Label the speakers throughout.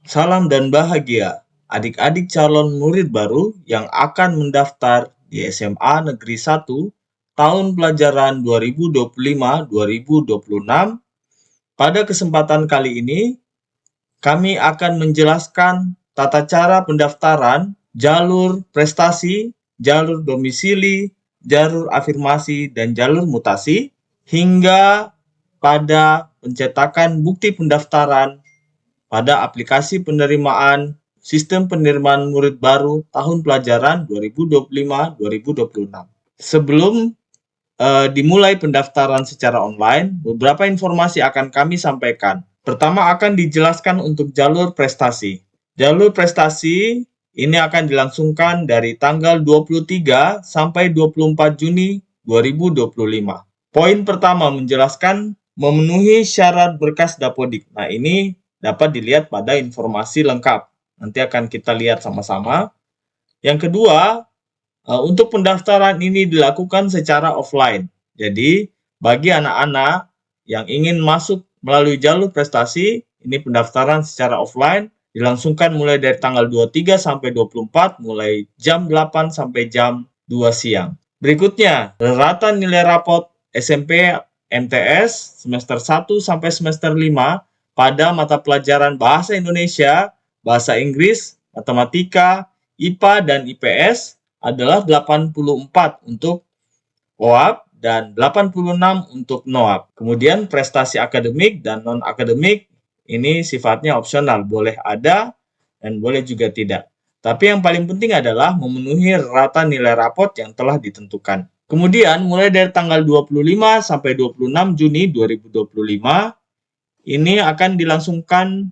Speaker 1: Salam dan bahagia, adik-adik calon murid baru yang akan mendaftar di SMA Negeri 1 tahun pelajaran 2025-2026. Pada kesempatan kali ini, kami akan menjelaskan tata cara pendaftaran, jalur prestasi, jalur domisili, jalur afirmasi, dan jalur mutasi, hingga pada pencetakan bukti pendaftaran pada aplikasi penerimaan sistem penerimaan murid baru tahun pelajaran 2025-2026. Sebelum dimulai pendaftaran secara online, beberapa informasi akan kami sampaikan. Pertama akan dijelaskan untuk jalur prestasi. Jalur prestasi ini akan dilangsungkan dari tanggal 23 sampai 24 Juni 2025. Poin pertama menjelaskan memenuhi syarat berkas Dapodik. Nah, ini dapat dilihat pada informasi lengkap. Nanti akan kita lihat sama-sama. Yang kedua, untuk pendaftaran ini dilakukan secara offline. Jadi, bagi anak-anak yang ingin masuk melalui jalur prestasi, ini pendaftaran secara offline dilangsungkan mulai dari tanggal 23 sampai 24, mulai jam 8 sampai jam 2 siang. Berikutnya, rata nilai rapot SMP MTS semester 1 sampai semester 5 pada mata pelajaran Bahasa Indonesia, Bahasa Inggris, Matematika, IPA, dan IPS adalah 84 untuk OAP dan 86 untuk NOAP. Kemudian prestasi akademik dan non-akademik ini sifatnya opsional, boleh ada dan boleh juga tidak. Tapi yang paling penting adalah memenuhi rata nilai rapot yang telah ditentukan. Kemudian mulai dari tanggal 25 sampai 26 Juni 2025 ini akan dilangsungkan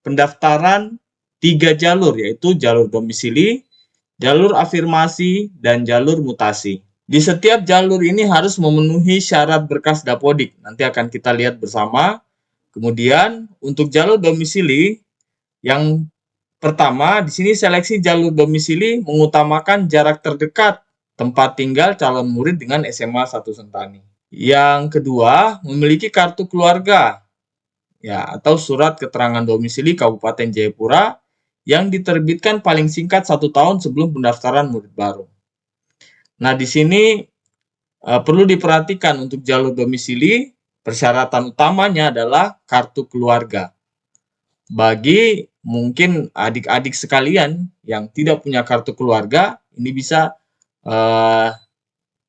Speaker 1: pendaftaran 3 jalur, yaitu jalur domisili, jalur afirmasi, dan jalur mutasi. Di setiap jalur ini harus memenuhi syarat berkas Dapodik. Nanti akan kita lihat bersama. Kemudian untuk jalur domisili, yang pertama di sini seleksi jalur domisili mengutamakan jarak terdekat tempat tinggal calon murid dengan SMA 1 Sentani. Yang kedua, memiliki kartu keluarga ya atau surat keterangan domisili Kabupaten Jayapura yang diterbitkan paling singkat 1 tahun sebelum pendaftaran murid baru. Nah, di sini perlu diperhatikan untuk jalur domisili, persyaratan utamanya adalah kartu keluarga. Bagi mungkin adik-adik sekalian yang tidak punya kartu keluarga, ini bisa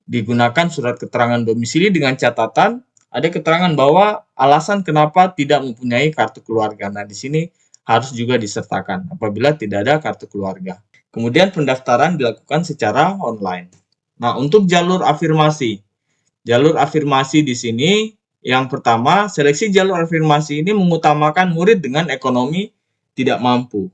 Speaker 1: digunakan surat keterangan domisili dengan catatan ada keterangan bahwa alasan kenapa tidak mempunyai kartu keluarga. Nah, di sini harus juga disertakan apabila tidak ada kartu keluarga. Kemudian pendaftaran dilakukan secara online. Nah, untuk jalur afirmasi. Jalur afirmasi di sini yang pertama, seleksi jalur afirmasi ini mengutamakan murid dengan ekonomi tidak mampu.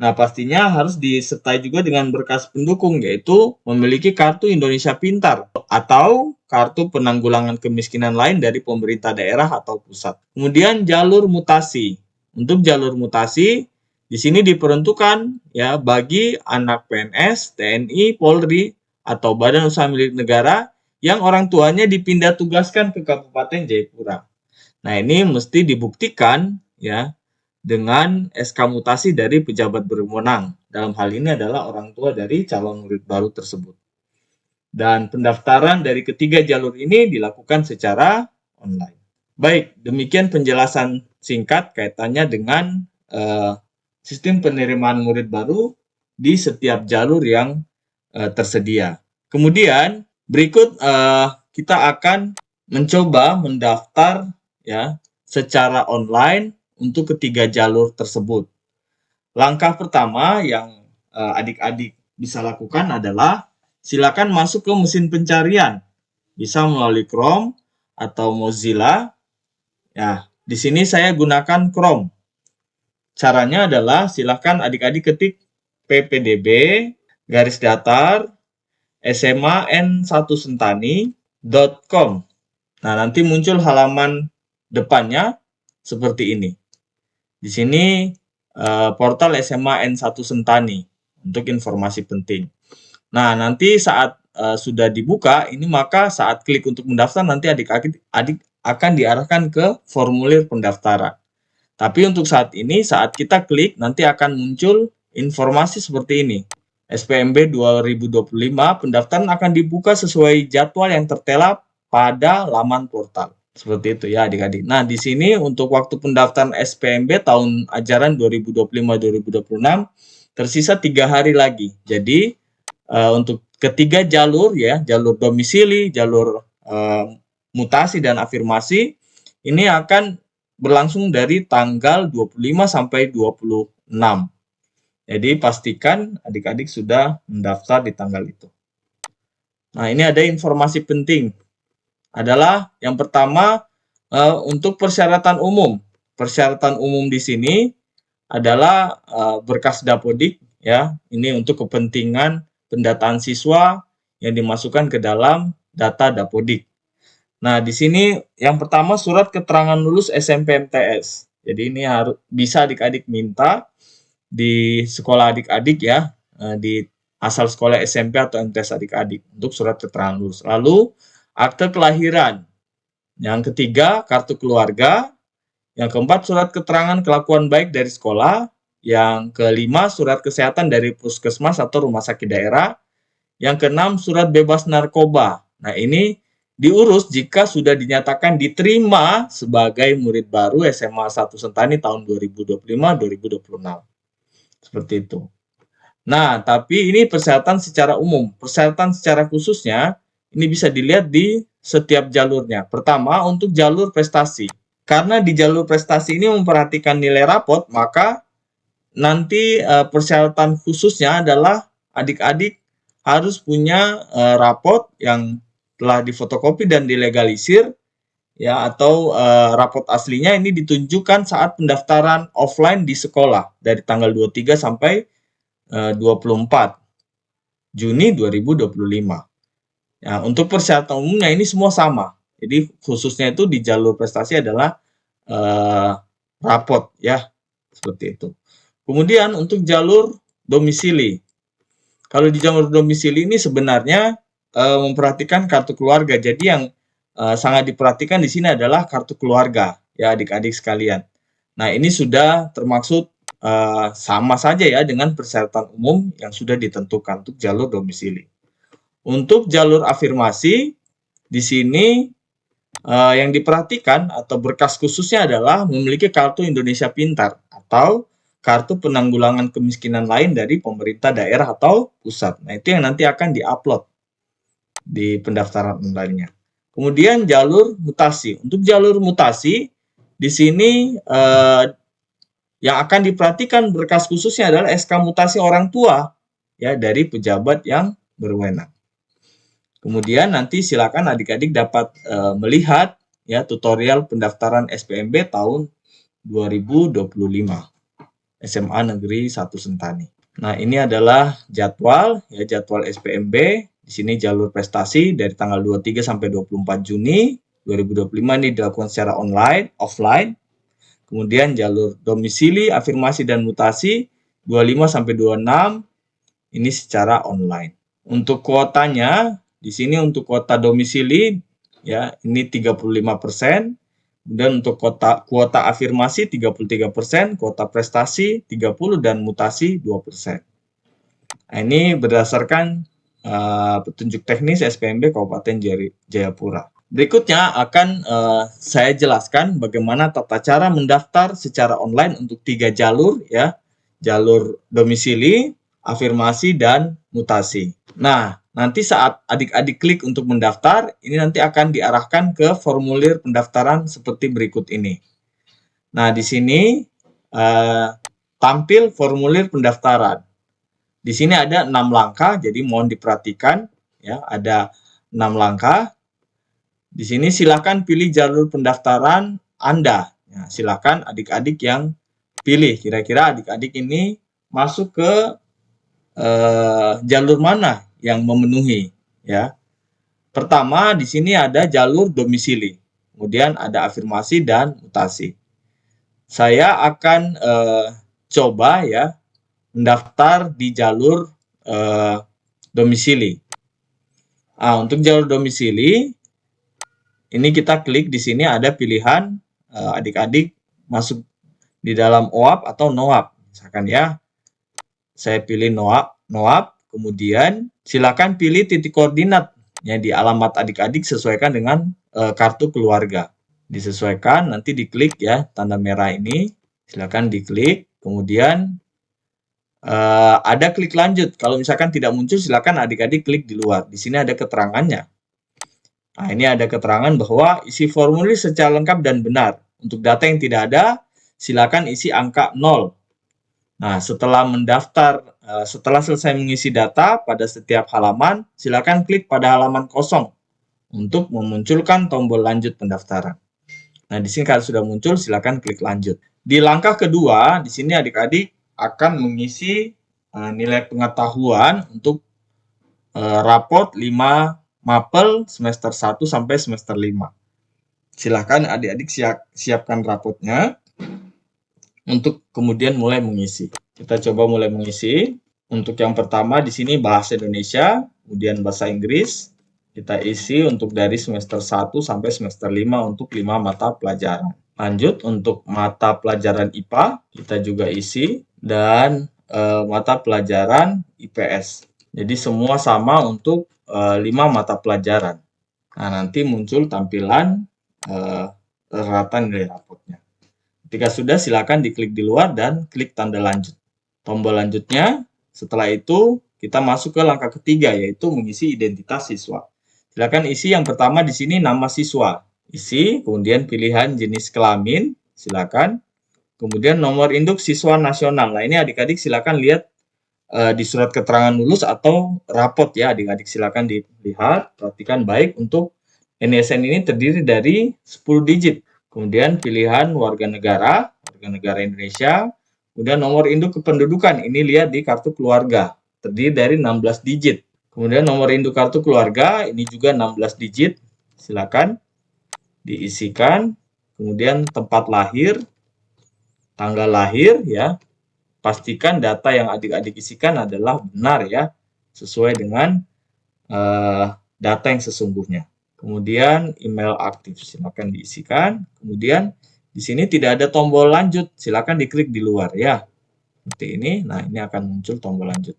Speaker 1: Nah, pastinya harus disertai juga dengan berkas pendukung, yaitu memiliki kartu Indonesia Pintar atau kartu penanggulangan kemiskinan lain dari pemerintah daerah atau pusat. Kemudian jalur mutasi. Untuk jalur mutasi, di sini diperuntukkan ya bagi anak PNS, TNI, Polri, atau badan usaha milik negara yang orang tuanya dipindah tugaskan ke Kabupaten Jayapura. Nah, ini mesti dibuktikan ya dengan SK mutasi dari pejabat berwenang. Dalam hal ini adalah orang tua dari calon murid baru tersebut. Dan pendaftaran dari ketiga jalur ini dilakukan secara online. Baik, demikian penjelasan singkat kaitannya dengan sistem penerimaan murid baru di setiap jalur yang tersedia. Kemudian berikut kita akan mencoba mendaftar ya secara online untuk ketiga jalur tersebut. Langkah pertama yang adik-adik bisa lakukan adalah silakan masuk ke mesin pencarian. Bisa melalui Chrome atau Mozilla. Ya, di sini saya gunakan Chrome. Caranya adalah silakan adik-adik ketik ppdb garis datar sman1sentani.com. Nah, nanti muncul halaman depannya seperti ini. Di sini portal SMA N1 Sentani untuk informasi penting. Nah, nanti saat sudah dibuka, ini maka saat klik untuk mendaftar nanti adik-adik akan diarahkan ke formulir pendaftaran. Tapi untuk saat ini, saat kita klik, nanti akan muncul informasi seperti ini. SPMB 2025, pendaftaran akan dibuka sesuai jadwal yang tertera pada laman portal. Seperti itu ya adik-adik. Nah, di sini untuk waktu pendaftaran SPMB tahun ajaran 2025-2026 tersisa 3 hari lagi. Jadi, untuk ketiga jalur ya, jalur domisili, jalur mutasi dan afirmasi, ini akan berlangsung dari tanggal 25 sampai 26. Jadi pastikan adik-adik sudah mendaftar di tanggal itu. Nah, ini ada informasi penting. Adalah yang pertama untuk persyaratan umum. Persyaratan umum di sini adalah berkas Dapodik ya. Ini untuk kepentingan pendataan siswa yang dimasukkan ke dalam data Dapodik. Nah, di sini yang pertama surat keterangan lulus SMP MTS. Jadi ini harus bisa adik-adik minta di sekolah adik-adik ya, di asal sekolah SMP atau MTS adik-adik untuk surat keterangan lulus. Lalu akte kelahiran. Yang ketiga, kartu keluarga. Yang keempat, surat keterangan kelakuan baik dari sekolah. Yang kelima, surat kesehatan dari puskesmas atau rumah sakit daerah. Yang keenam, surat bebas narkoba. Nah, ini diurus jika sudah dinyatakan diterima sebagai murid baru SMA 1 Sentani tahun 2025-2026. Seperti itu. Nah, tapi ini persyaratan secara umum. Persyaratan secara khususnya, ini bisa dilihat di setiap jalurnya. Pertama, untuk jalur prestasi. Karena di jalur prestasi ini memperhatikan nilai rapot, maka nanti persyaratan khususnya adalah adik-adik harus punya rapot yang telah difotokopi dan dilegalisir ya, atau rapot aslinya ini ditunjukkan saat pendaftaran offline di sekolah dari tanggal 23 sampai 24 Juni 2025. Ya, untuk persyaratan umumnya ini semua sama. Jadi khususnya itu di jalur prestasi adalah rapot ya, seperti itu. Kemudian untuk jalur domisili. Kalau di jalur domisili ini sebenarnya memperhatikan kartu keluarga. Jadi yang sangat diperhatikan di sini adalah kartu keluarga ya adik-adik sekalian. Nah, ini sudah termaksud sama saja ya dengan persyaratan umum yang sudah ditentukan untuk jalur domisili. Untuk jalur afirmasi di sini yang diperhatikan atau berkas khususnya adalah memiliki kartu Indonesia Pintar atau kartu penanggulangan kemiskinan lain dari pemerintah daerah atau pusat. Nah, itu yang nanti akan diupload di pendaftaran online-nya. Kemudian jalur mutasi. Untuk jalur mutasi, di sini yang akan diperhatikan berkas khususnya adalah SK mutasi orang tua ya dari pejabat yang berwenang. Kemudian nanti silakan adik-adik dapat melihat ya tutorial pendaftaran SPMB tahun 2025. SMA Negeri 1 Sentani. Nah, ini adalah jadwal SPMB. Di sini jalur prestasi dari tanggal 23 sampai 24 Juni 2025 ini dilakukan secara online, offline. Kemudian jalur domisili, afirmasi dan mutasi 25 sampai 26 ini secara online. Untuk kuotanya, di sini untuk kuota domisili ya ini 35%. Dan untuk kuota afirmasi 33%, kuota prestasi 30%, dan mutasi 2%. Nah, ini berdasarkan petunjuk teknis SPMB Kabupaten Jayapura. Berikutnya akan saya jelaskan bagaimana tata cara mendaftar secara online untuk 3 jalur ya, jalur domisili, afirmasi, dan mutasi. Nah, nanti saat adik-adik klik untuk mendaftar, ini nanti akan diarahkan ke formulir pendaftaran seperti berikut ini. Nah, di sini tampil formulir pendaftaran. Di sini ada 6 langkah, jadi mohon diperhatikan ya, ada 6 langkah. Di sini silakan pilih jalur pendaftaran Anda. Ya, silakan adik-adik yang pilih. Kira-kira adik-adik ini masuk ke jalur mana yang memenuhi ya. Pertama di sini ada jalur domisili, kemudian ada afirmasi dan mutasi. Saya akan coba ya mendaftar di jalur domisili. Nah, untuk jalur domisili ini kita klik di sini ada pilihan adik-adik masuk di dalam OAP atau NOAP. Misalkan ya, saya pilih NOAP, kemudian silakan pilih titik koordinat ya di alamat adik-adik sesuaikan dengan kartu keluarga. Disesuaikan, nanti diklik ya tanda merah ini, silakan diklik, kemudian ada klik lanjut. Kalau misalkan tidak muncul, silakan adik-adik klik di luar. Di sini ada keterangannya. Nah, ini ada keterangan bahwa isi formulir secara lengkap dan benar. Untuk data yang tidak ada, silakan isi angka 0. Nah, setelah mendaftar, setelah selesai mengisi data pada setiap halaman, silakan klik pada halaman kosong untuk memunculkan tombol lanjut pendaftaran. Nah, di sini kalau sudah muncul, silakan klik lanjut. Di langkah kedua, di sini adik-adik akan mengisi nilai pengetahuan untuk raport 5 Mapel semester 1 sampai semester 5. Silakan adik-adik siapkan rapotnya untuk kemudian mulai mengisi. Kita coba mulai mengisi. Untuk yang pertama di sini bahasa Indonesia, kemudian bahasa Inggris. Kita isi untuk dari semester 1 sampai semester 5 untuk 5 mata pelajaran. Lanjut untuk mata pelajaran IPA, kita juga isi, dan mata pelajaran IPS. Jadi semua sama untuk 5 mata pelajaran. Nah, nanti muncul tampilan rata nilai rapotnya. Ketika sudah, silakan diklik di luar dan klik tanda lanjut. Tombol lanjutnya, setelah itu kita masuk ke langkah ketiga, yaitu mengisi identitas siswa. Silakan isi yang pertama di sini nama siswa. Isi, kemudian pilihan jenis kelamin, silakan. Kemudian nomor induk siswa nasional. Nah, ini adik-adik silakan lihat di surat keterangan lulus atau rapot ya, adik-adik silakan dilihat, perhatikan baik. Untuk NISN ini terdiri dari 10 digit. Kemudian pilihan warga negara Indonesia, kemudian nomor induk kependudukan, ini lihat di kartu keluarga, terdiri dari 16 digit. Kemudian nomor induk kartu keluarga, ini juga 16 digit, silakan diisikan. Kemudian tempat lahir, tanggal lahir ya, pastikan data yang adik-adik isikan adalah benar ya, sesuai dengan data yang sesungguhnya. Kemudian email aktif, silakan diisikan. Kemudian di sini tidak ada tombol lanjut, silakan diklik di luar ya. Seperti ini. Nah, ini akan muncul tombol lanjut.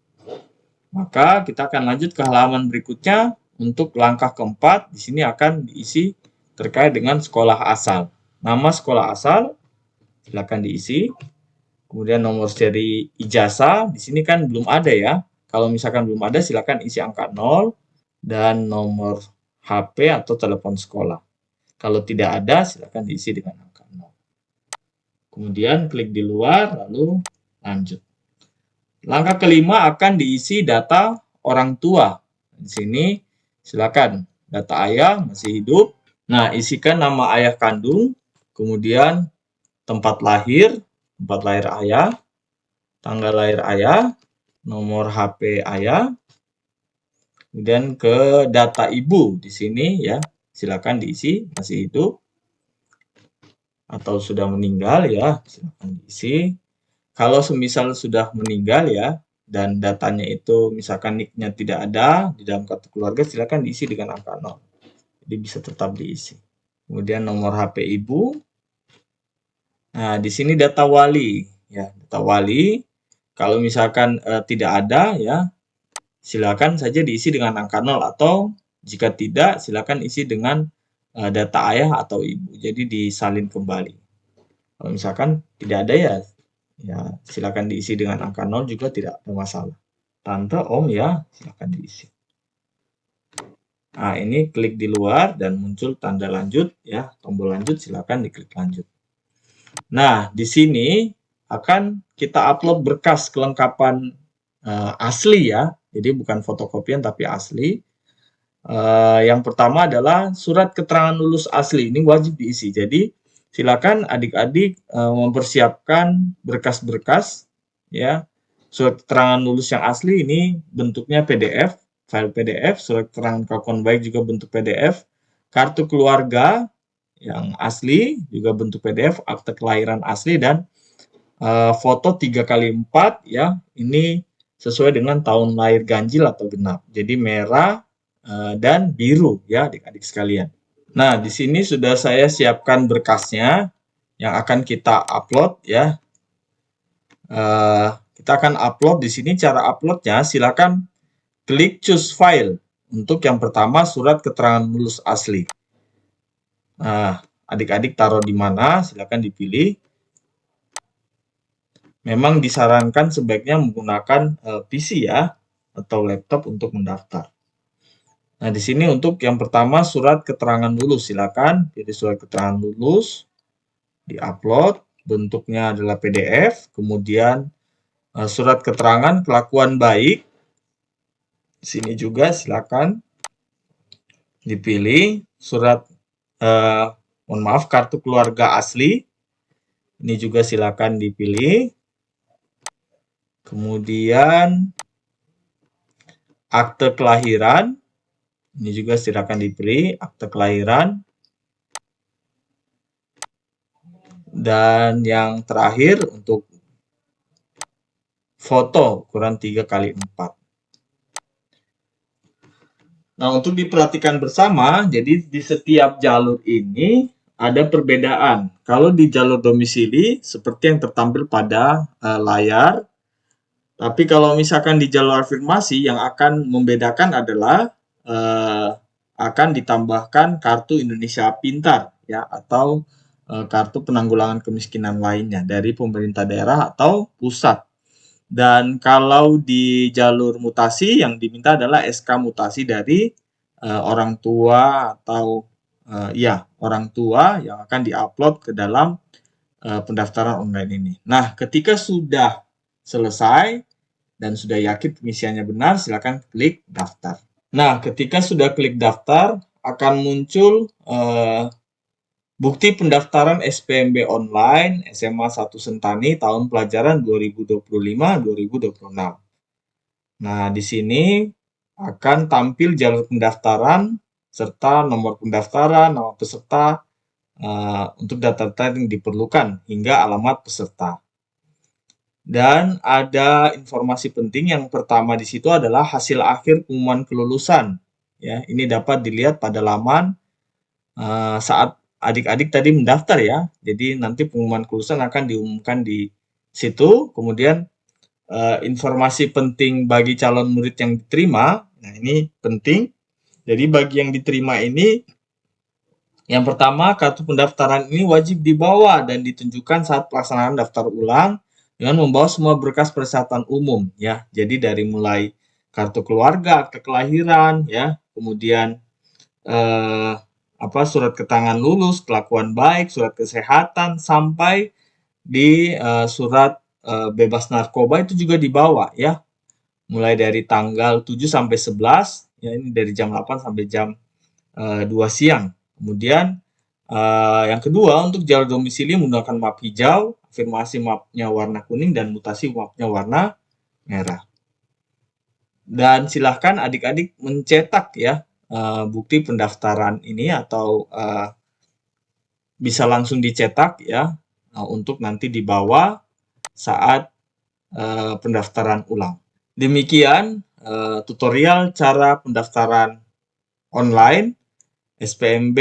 Speaker 1: Maka kita akan lanjut ke halaman berikutnya. Untuk langkah keempat, di sini akan diisi terkait dengan sekolah asal. Nama sekolah asal silakan diisi. Kemudian nomor seri ijazah, di sini kan belum ada ya. Kalau misalkan belum ada, silakan isi angka 0 dan nomor HP atau telepon sekolah. Kalau tidak ada, silakan diisi dengan angka 0. Kemudian klik di luar, lalu lanjut. Langkah kelima akan diisi data orang tua. Di sini silakan data ayah masih hidup. Nah, isikan nama ayah kandung, kemudian tempat lahir ayah, tanggal lahir ayah, nomor HP ayah, kemudian ke data ibu di sini ya, silakan diisi masih hidup atau sudah meninggal ya, silakan diisi. Kalau semisal sudah meninggal ya, dan datanya itu misalkan nicknya tidak ada di dalam kartu keluarga, silakan diisi dengan angka 0. Jadi bisa tetap diisi. Kemudian nomor HP ibu. Nah, di sini data wali ya, data wali. Kalau misalkan tidak ada ya, silakan saja diisi dengan angka 0 atau jika tidak silakan isi dengan data ayah atau ibu. Jadi disalin kembali. Kalau misalkan tidak ada ya silakan diisi dengan angka 0 juga tidak ada masalah. Tante, om ya, silakan diisi. Nah, ini klik di luar dan muncul tanda lanjut ya, tombol lanjut, silakan diklik lanjut. Nah, di sini akan kita upload berkas kelengkapan asli ya, jadi bukan fotokopian tapi asli. Yang pertama adalah surat keterangan lulus asli, ini wajib diisi. Jadi silakan adik-adik mempersiapkan berkas-berkas ya. Surat keterangan lulus yang asli ini bentuknya PDF, file PDF, surat keterangan kelakuan baik juga bentuk PDF, kartu keluarga yang asli juga bentuk PDF, akte kelahiran asli, dan foto 3x4 ya, ini sesuai dengan tahun lahir ganjil atau genap. Jadi merah dan biru ya adik-adik sekalian. Nah, di sini sudah saya siapkan berkasnya yang akan kita upload ya. Kita akan upload di sini. Cara uploadnya silakan klik choose file. Untuk yang pertama surat keterangan lulus asli. Nah, adik-adik taruh di mana? Silakan dipilih. Memang disarankan sebaiknya menggunakan PC ya atau laptop untuk mendaftar. Nah, di sini untuk yang pertama surat keterangan lulus, silakan pilih surat keterangan lulus, diupload, bentuknya adalah PDF, kemudian surat keterangan kelakuan baik. Di sini juga silakan dipilih surat mohon maaf kartu keluarga asli. Ini juga silakan dipilih. Kemudian akte kelahiran. Ini juga silakan dipilih akte kelahiran. Dan yang terakhir untuk foto ukuran 3x4. Nah, untuk diperhatikan bersama, jadi di setiap jalur ini ada perbedaan. Kalau di jalur domisili seperti yang tertampil pada layar, tapi kalau misalkan di jalur afirmasi yang akan membedakan adalah akan ditambahkan kartu Indonesia Pintar ya atau kartu penanggulangan kemiskinan lainnya dari pemerintah daerah atau pusat. Dan kalau di jalur mutasi yang diminta adalah SK mutasi dari orang tua atau orang tua yang akan diupload ke dalam pendaftaran online ini. Nah, ketika sudah selesai dan sudah yakin pengisiannya benar, silakan klik daftar. Nah, ketika sudah klik daftar, akan muncul bukti pendaftaran SPMB online SMA 1 Sentani tahun pelajaran 2025-2026. Nah, di sini akan tampil jalur pendaftaran serta nomor pendaftaran, nama peserta untuk data-data yang diperlukan hingga alamat peserta. Dan ada informasi penting yang pertama di situ adalah hasil akhir pengumuman kelulusan. Ya, ini dapat dilihat pada laman saat adik-adik tadi mendaftar ya. Jadi nanti pengumuman kelulusan akan diumumkan di situ. Kemudian informasi penting bagi calon murid yang diterima. Nah, ini penting. Jadi bagi yang diterima ini, yang pertama kartu pendaftaran ini wajib dibawa dan ditunjukkan saat pelaksanaan daftar ulang dengan membawa semua berkas persyaratan umum ya. Jadi dari mulai kartu keluarga, akte kelahiran ya, kemudian surat keterangan lulus, kelakuan baik, surat kesehatan sampai di surat bebas narkoba itu juga dibawa ya. Mulai dari tanggal 7 sampai 11 ya, ini dari jam 8 sampai jam 2 siang. Kemudian yang kedua, untuk jalur domisili menggunakan map hijau, afirmasi mapnya warna kuning, dan mutasi mapnya warna merah. Dan silahkan adik-adik mencetak ya bukti pendaftaran ini atau bisa langsung dicetak ya untuk nanti dibawa saat pendaftaran ulang. Demikian tutorial cara pendaftaran online SPMB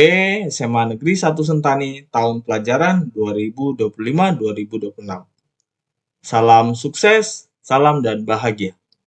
Speaker 1: SMA Negeri 1 Sentani tahun pelajaran 2025-2026. Salam sukses, salam dan bahagia.